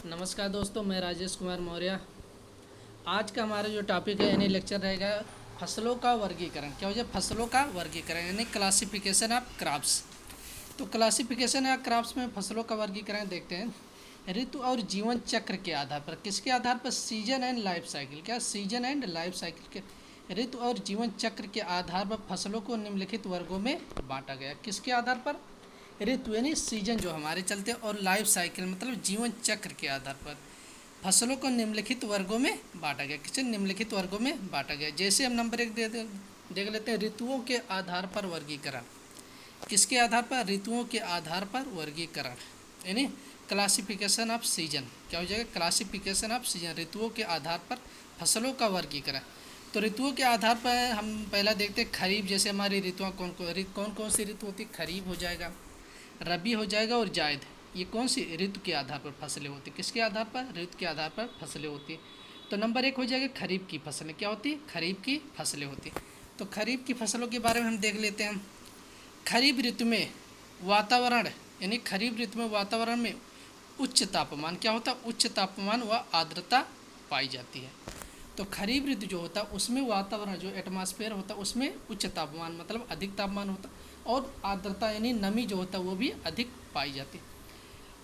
नमस्कार दोस्तों, मैं राजेश कुमार मौर्य। आज का हमारा जो टॉपिक है यानी लेक्चर रहेगा फसलों का वर्गीकरण। क्या हो जाए? फसलों का वर्गीकरण यानी क्लासिफिकेशन ऑफ क्रॉप्स। तो क्लासिफिकेशन या क्रॉप्स में फसलों का वर्गीकरण देखते हैं ऋतु और जीवन चक्र के आधार पर। किसके आधार पर? Season and life cycle. क्या? सीजन एंड लाइफ साइकिल के ऋतु और जीवन चक्र के आधार पर फसलों को निम्नलिखित वर्गों में बांटा गया। किसके आधार पर? ऋतु यानी सीजन जो हमारे चलते हैं, और लाइफ साइकिल मतलब जीवन चक्र के आधार पर फसलों को निम्नलिखित वर्गों में बांटा गया। किसे निम्नलिखित वर्गों में बांटा गया? जैसे हम नंबर एक देख लेते हैं ऋतुओं के आधार पर वर्गीकरण। किसके आधार पर? ऋतुओं के आधार पर वर्गीकरण यानी क्लासिफिकेशन ऑफ सीजन। क्या हो जाएगा? क्लासिफिकेशन ऑफ सीजन, ऋतुओं के आधार पर फसलों का वर्गीकरण। तो ऋतुओं के आधार पर हम पहला देखते हैं खरीफ। जैसे हमारी ऋतुआं कौन कौन सी ऋतु होती? खरीफ हो जाएगा, रबी हो जाएगा और जायद। ये कौन सी ऋतु के आधार पर फसलें होती? किसके आधार पर? ऋतु के आधार पर फसलें होती। तो नंबर एक हो जाएगा खरीफ की फसलें। क्या होती? खरीफ की फसलें होती। तो खरीफ की फसलों के बारे में हम देख लेते हैं। खरीफ ऋतु में वातावरण यानी खरीफ ऋतु में वातावरण में उच्च तापमान क्या होता है? उच्च तापमान व आर्द्रता पाई जाती है। तो खरीफ ऋतु जो होता है उसमें वातावरण जो एटमॉस्फेयर होता है उसमें उच्च तापमान मतलब अधिक तापमान होता है, और आर्द्रता यानी नमी जो होता है वो भी अधिक पाई जाती है।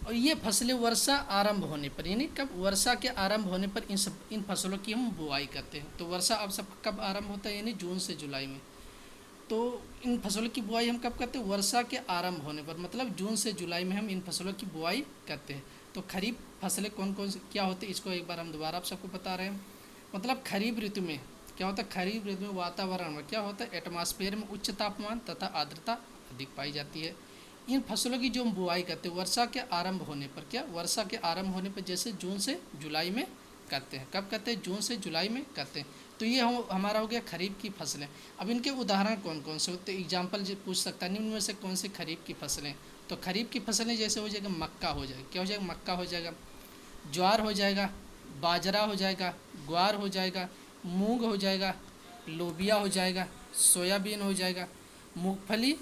और ये फसलें वर्षा आरंभ होने पर यानी कब? वर्षा के आरंभ होने पर इन फसलों की हम बुआई करते हैं। तो वर्षा अब सब कब आरंभ होता है? यानी जून से जुलाई में। तो इन फसलों की बुआई हम कब करते हैं? वर्षा के आरंभ होने पर मतलब जून से जुलाई में हम इन फसलों की बुआई करते हैं। तो खरीफ फसलें कौन कौन सी क्या होती है इसको एक बार हम दोबारा आप सबको बता रहे हैं। मतलब खरीफ ऋतु में क्या होता है? खरीफ ऋतु में वातावरण में क्या होता है? एटमॉस्फेयर में उच्च तापमान तथा आर्द्रता अधिक पाई जाती है। इन फसलों की जो हम बुआई करते हैं वर्षा के आरंभ होने पर। क्या? वर्षा के आरंभ होने पर, जैसे जून से जुलाई में करते हैं। कब करते हैं? जून से जुलाई में करते हैं। तो ये हमारा हो गया खरीफ की फसलें। अब इनके उदाहरण कौन कौन से होते हैं? एग्जाम्पल जो पूछ सकता है निम्न में से कौन सी खरीफ की फसलें? तो खरीफ की फसलें जैसे हो जाएगा मक्का हो जाएगा। क्या हो जाएगा? मक्का हो जाएगा, ज्वार हो जाएगा, बाजरा हो जाएगा, ग्वार हो जाएगा, मूंग हो जाएगा, लोबिया हो जाएगा, सोयाबीन हो जाएगा, मूंगफली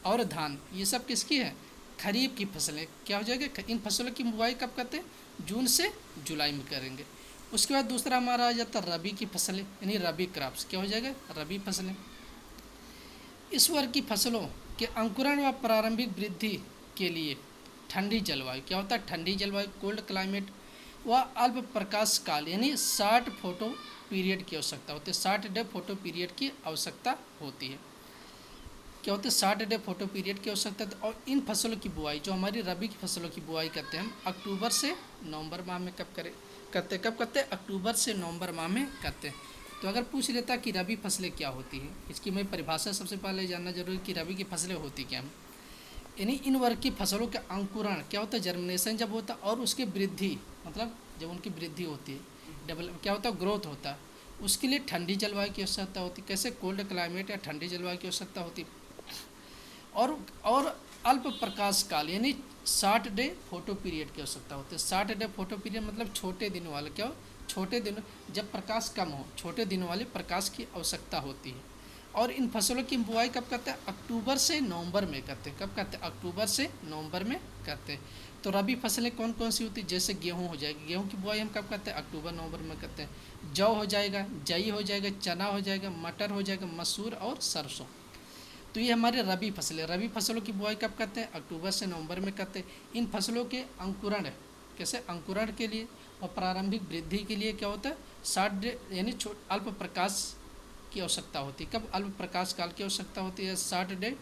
और धान। ये सब किसकी है? खरीफ की फसलें। क्या हो जाएगा? इन फसलों की बुआई कब करते हैं? जून से जुलाई में करेंगे। उसके बाद दूसरा हमारा आ जाता है रबी की फसलें यानी रबी क्रॉप्स। क्या हो जाएगा? रबी फसलें। इस वर्ग की फसलों के अंकुरण व प्रारंभिक वृद्धि के लिए ठंडी जलवायु क्या होता है? ठंडी जलवायु, कोल्ड क्लाइमेट व अल्प प्रकाश काल यानी 60 फोटो पीरियड की आवश्यकता होती है। 60 डे फोटो पीरियड की आवश्यकता होती है। क्या होते हैं? 60 डे फोटो पीरियड की आवश्यकता है। और इन फसलों की बुआई जो हमारी रबी की फसलों की बुआई करते हैं हम अक्टूबर से नवंबर माह में कब करते हैं? अक्टूबर से नवंबर माह में करते हैं। तो अगर पूछ लेता कि रबी फसलें क्या होती हैं, इसकी मैं परिभाषा सबसे पहले जानना जरूरी कि रबी की फसलें होती क्या हैं। यानी इन वर्ग की फसलों का अंकुरण क्या होता है? जर्मिनेशन जब होता है, और उसकी वृद्धि मतलब जब उनकी वृद्धि होती है, डबल क्या होता है? ग्रोथ होता है। उसके लिए ठंडी जलवायु की आवश्यकता होती है। कैसे? कोल्ड क्लाइमेट या ठंडी जलवायु की आवश्यकता होती है। और अल्प प्रकाश काल यानी 60 डे फोटो पीरियड की आवश्यकता होती है। 60 डे फोटो पीरियड मतलब छोटे दिन वाले। क्या हो? छोटे दिन, जब प्रकाश कम हो, छोटे दिन वाले प्रकाश की आवश्यकता होती है। और इन फसलों की बुआई कब करते हैं? अक्टूबर से नवंबर में करते हैं। कब करते हैं? अक्टूबर से नवंबर में करते हैं। तो रबी फसलें कौन कौन सी होती है? जैसे गेहूँ हो जाएगी। गेहूँ की बुआई हम कब करते हैं? अक्टूबर नवंबर में करते हैं। जौ हो जाएगा, जई हो जाएगा, चना हो जाएगा, मटर हो जाएगा, मसूर और सरसों। तो ये हमारे रबी फसलें। रबी फसलों की बुआई कब करते हैं? अक्टूबर से नवंबर में करते हैं। इन फसलों के अंकुरण कैसे? अंकुरण के लिए और प्रारंभिक वृद्धि के लिए क्या होता है? 60 यानी अल्प प्रकाश की आवश्यकता होती है। कब? अल्प प्रकाश काल की आवश्यकता होती है। 60 डे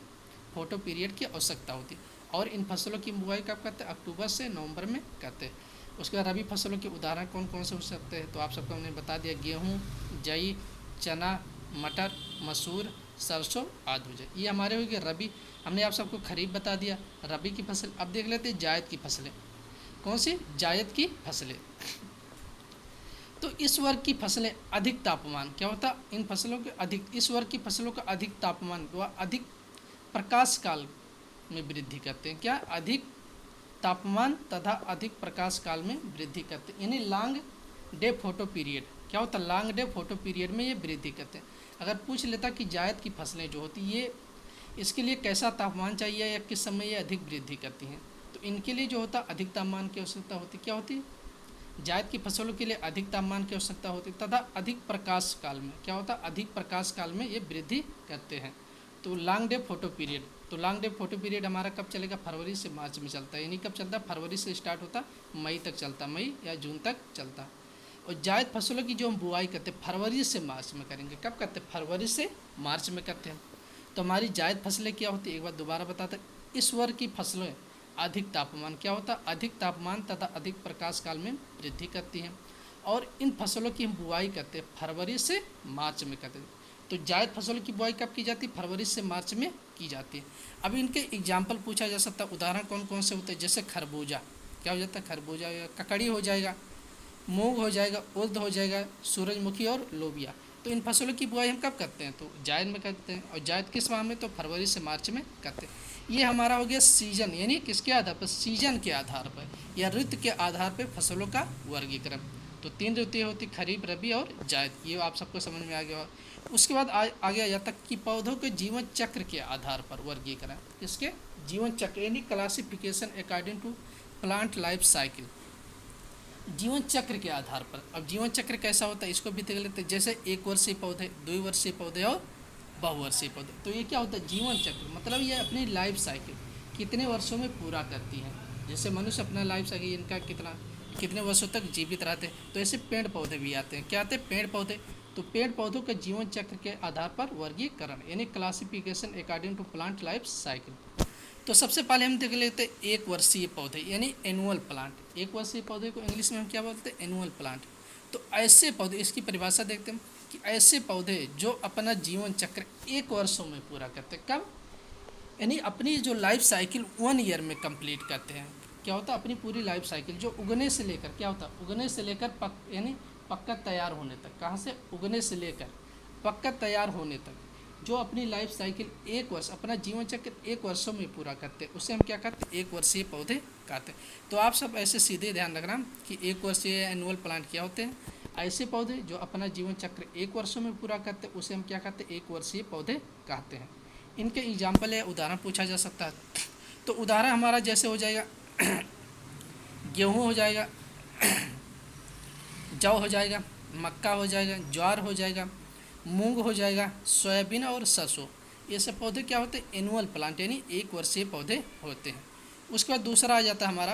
फोटो पीरियड की आवश्यकता होती है। और इन फसलों की बुआई कब करते हैं? अक्टूबर से नवंबर में करते हैं। उसके बाद रबी फसलों के उदाहरण कौन कौन से हो सकते हैं? तो आप सबको हमने बता दिया, गेहूँ, जई, चना, मटर, मसूर, सरसों आदि हो जाए। ये हमारे हो गए रबी। हमने आप सबको खरीफ बता दिया, रबी की फसल। अब देख लेते हैं जायद की फसलें। कौन सी? जायद की फसलें। तो इस वर्ग की फसलें अधिक तापमान क्या होता है? इन फसलों के अधिक, इस वर्ग की फसलों का अधिक तापमान व अधिक प्रकाश काल में वृद्धि करते हैं। क्या? अधिक तापमान तथा अधिक प्रकाश काल में वृद्धि करते हैं। यानी लॉन्ग डे फोटो पीरियड क्या होता है? लॉन्ग डे फोटो पीरियड में ये वृद्धि करते हैं। अगर पूछ लेता कि जायद की फसलें जो होती ये इसके लिए कैसा तापमान चाहिए या किस समय ये अधिक वृद्धि करती हैं, तो इनके लिए जो होता है अधिक तापमान की आवश्यकता होती। क्या होती है? जायद की फसलों के लिए अधिक तापमान की आवश्यकता होती है तथा अधिक प्रकाश काल में क्या होता है, अधिक प्रकाश काल में ये वृद्धि करते हैं। तो लॉन्ग डे फोटो पीरियड, तो लॉन्ग डे फोटो पीरियड हमारा कब चलेगा, फरवरी से मार्च में चलता है। यानी कब चलता है, फरवरी से स्टार्ट होता मई तक चलता, मई या जून तक चलता। और जायद फसलों की जो हम बुआई करते हैं फरवरी से मार्च में करेंगे। कब करते हैं, फरवरी से मार्च में करते हैं। तो हमारी जायद फसलें क्या होती है, एक बार दोबारा बताते हैं। इस वर्ग की फसलें अधिक तापमान क्या होता है, अधिक तापमान तथा अधिक प्रकाश काल में वृद्धि करती हैं। और इन फसलों की हम बुआई करते हैं फरवरी से मार्च में करते हैं। तो जायद फसलों की बुआई कब की जाती है, फरवरी से मार्च में की जाती है। अब इनके एग्जाम्पल पूछा जा सकता है, उदाहरण कौन कौन से होते हैं, जैसे खरबूजा, क्या हो जाता है, खरबूजा, ककड़ी हो जाएगा, मूंग हो जाएगा, उर्द हो जाएगा, सूरजमुखी और लोबिया। तो इन फसलों की बुआई हम कब करते हैं, तो जायद में करते हैं। और जायद किस माह में, तो फरवरी से मार्च में करते हैं। ये हमारा हो गया सीजन, यानी किसके आधार पर, सीजन के आधार पर या ऋतु के आधार पर फसलों का वर्गीकरण। तो 3 ऋतुएं होती, खरीफ, रबी और जायद, ये आप सबको समझ में आ गया। उसके बाद आगे आ जाता कि पौधों के जीवन चक्र के आधार पर वर्गीकरण, इसके जीवन चक्र यानी classification according to plant life cycle, जीवन चक्र के आधार पर। अब जीवन चक्र कैसा होता है इसको भी देख लेते हैं। जैसे 1 वर्षीय पौधे, 2 वर्षीय पौधे और बहुवर्षीय पौधे। तो ये क्या होता है, जीवन चक्र, मतलब ये अपनी लाइफ साइकिल कितने वर्षों में पूरा करती है। जैसे मनुष्य अपना लाइफ साइकिल इनका कितने वर्षों तक जीवित रहते हैं, तो ऐसे पेड़ पौधे भी आते हैं। क्या आते हैं, पेड़ पौधे। तो पेड़ पौधों के जीवन चक्र के आधार पर वर्गीकरण यानी classification according to plant life cycle. तो सबसे पहले हम देख लेते हैं 1 वर्षीय पौधे यानी एनुअल प्लांट। 1 वर्षीय पौधे को इंग्लिश में हम क्या बोलते हैं, एनुअल प्लांट। तो ऐसे पौधे, इसकी परिभाषा देखते हैं कि ऐसे पौधे जो अपना जीवन चक्र 1 वर्षों में पूरा करते हैं। कब, यानी अपनी जो लाइफ साइकिल 1 ईयर में कंप्लीट करते हैं। क्या होता है, अपनी पूरी लाइफ साइकिल जो उगने से लेकर, क्या होता है, उगने से लेकर यानी पक्का तैयार होने तक। कहाँ से, उगने से लेकर पक्का तैयार होने तक जो अपनी लाइफ साइकिल 1 वर्ष, अपना जीवन चक्र 1 वर्षों में पूरा करते हैं, उसे हम क्या कहते हैं, 1 वर्षीय पौधे कहते हैं। तो आप सब ऐसे सीधे ध्यान रखना कि 1 वर्षीय एनुअल प्लांट क्या होते हैं। ऐसे पौधे जो अपना जीवन चक्र 1 वर्षों में पूरा करते हैं उसे हम क्या कहते हैं, 1 वर्षीय पौधे कहते हैं। इनके एग्जाम्पल या उदाहरण पूछा जा सकता है। तो उदाहरण हमारा जैसे हो जाएगा गेहूँ हो जाएगा, जौ हो जाएगा, मक्का हो जाएगा, ज्वार हो जाएगा, मूंग हो जाएगा, सोयाबीन और सरसों। ये सब पौधे क्या होते हैं, एनुअल प्लांट यानी 1 वर्षीय पौधे होते हैं। उसके बाद दूसरा आ जाता है हमारा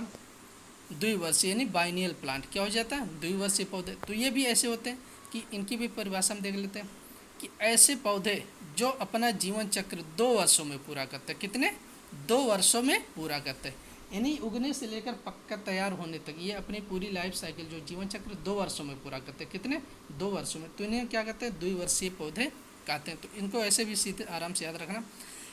द्विवर्षीय यानी बाइनियल प्लांट। क्या हो जाता है, द्विवर्षीय पौधे। तो ये भी ऐसे होते हैं कि इनकी भी परिभाषा हम देख लेते हैं कि ऐसे पौधे जो अपना जीवन चक्र 2 वर्षों में पूरा करते हैं। कितने, 2 वर्षों में पूरा करते हैं, यानी उगने से लेकर पक्का तैयार होने तक ये अपनी पूरी लाइफ साइकिल जो जीवन चक्र 2 वर्षों में पूरा करते हैं। कितने, 2 वर्षों में। तो इन्हें क्या कहते हैं, द्विवर्षीय पौधे कहते हैं। तो इनको ऐसे भी सीधे आराम से याद रखना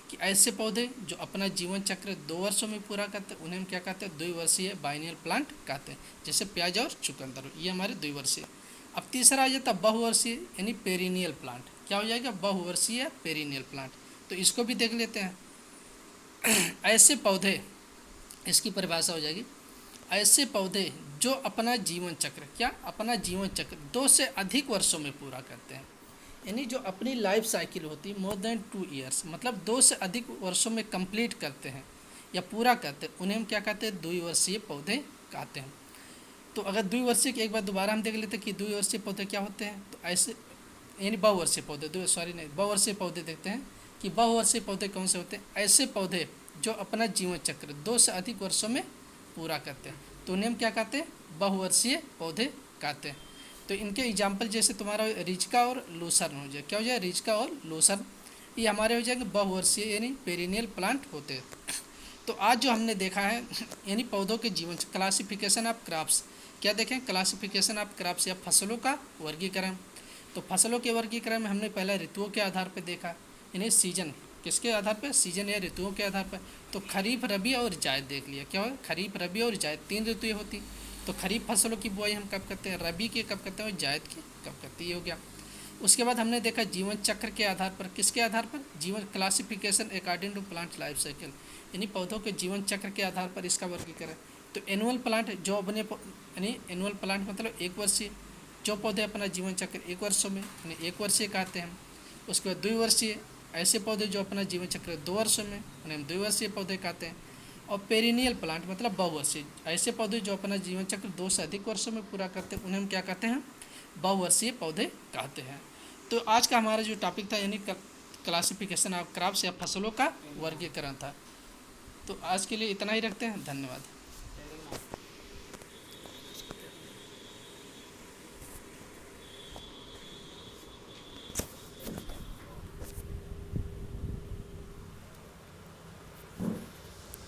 कि ऐसे पौधे जो अपना जीवन चक्र 2 वर्षों में पूरा करते हैं उन्हें हम क्या कहते हैं, द्विवर्षीय बाइनियल प्लांट कहते हैं। जैसे प्याज और चुकंदर, ये हमारे द्विवर्षीय। अब तीसरा आ जाता है बहुवर्षीय यानी पेरिनियल प्लांट। क्या हो जाएगा, बहुवर्षीय पेरिनियल प्लांट। तो इसको भी देख लेते हैं। ऐसे पौधे, इसकी परिभाषा हो जाएगी, ऐसे पौधे जो अपना जीवन चक्र, क्या, अपना जीवन चक्र 2 से अधिक वर्षों में पूरा करते हैं। यानी जो अपनी लाइफ साइकिल होती है मोर देन 2 ईयर्स, मतलब 2 से अधिक वर्षों में कंप्लीट करते हैं या पूरा करते हैं, उन्हें हम क्या कहते हैं, द्विवर्षीय पौधे कहते हैं। तो अगर द्विवर्षीय की एक बार दोबारा हम देख लेते हैं कि द्विवर्षीय पौधे क्या होते हैं। तो ऐसे यानी बहुवर्षीय पौधे, बहुवर्षीय पौधे देखते हैं कि बहुवर्षीय पौधे कौन से होते हैं। ऐसे पौधे जो अपना जीवन चक्र 2 से अधिक वर्षों में पूरा करते हैं, तो उन्हें हम क्या कहते हैं, बहुवर्षीय पौधे कहते हैं। तो इनके एग्जाम्पल जैसे तुम्हारा रिचका और लूसर्न हो जाए। क्या हो जाए, रिचका और लूसर्न, ये हमारे हो जाएंगे बहुवर्षीय यानी पेरिनियल प्लांट होते हैं। तो आज जो हमने देखा है यानी पौधों के जीवन, क्लासिफिकेशन ऑफ क्रॉप्स, क्या देखें, क्लासिफिकेशन ऑफ क्रॉप्स या फसलों का वर्गीकरण। तो फसलों के वर्गीकरण में हमने पहले ऋतुओं के आधार पर देखा, यानी सीजन, किसके आधार पर, सीजन या ऋतुओं के आधार पर। तो खरीफ, रबी और जायद देख लिया। क्या हो, खरीफ, रबी और जायद 3 ऋतुएं होती। तो खरीफ फसलों की बुआई हम कब करते हैं, रबी के कब करते हैं और जायद की कब करते हैं, ये हो गया। उसके बाद हमने देखा जीवन चक्र के आधार पर, किसके आधार पर, जीवन classification according to plant life cycle, यानी पौधों के जीवन चक्र के आधार पर इसका वर्गीकरण। तो एनुअल प्लांट जो अपने, यानी एनुअल प्लांट मतलब 1 वर्षीय, जो पौधे अपना जीवन चक्र 1 वर्षों में यानी 1 वर्षीय कहते हैं। उसके बाद द्विवर्षीय, ऐसे पौधे जो अपना जीवन चक्र 2 वर्षों में उन्हें हम द्विवर्षीय पौधे कहते हैं। और पेरिनियल प्लांट मतलब बहुवर्षीय, ऐसे पौधे जो अपना जीवन चक्र 2 से अधिक वर्षों में पूरा करते हैं उन्हें हम क्या कहते हैं, बहुवर्षीय पौधे कहते हैं। तो आज का हमारा जो टॉपिक था यानी क्लासिफिकेशन ऑफ क्रॉप्स या फसलों का वर्गीकरण था। तो आज के लिए इतना ही रखते हैं, धन्यवाद।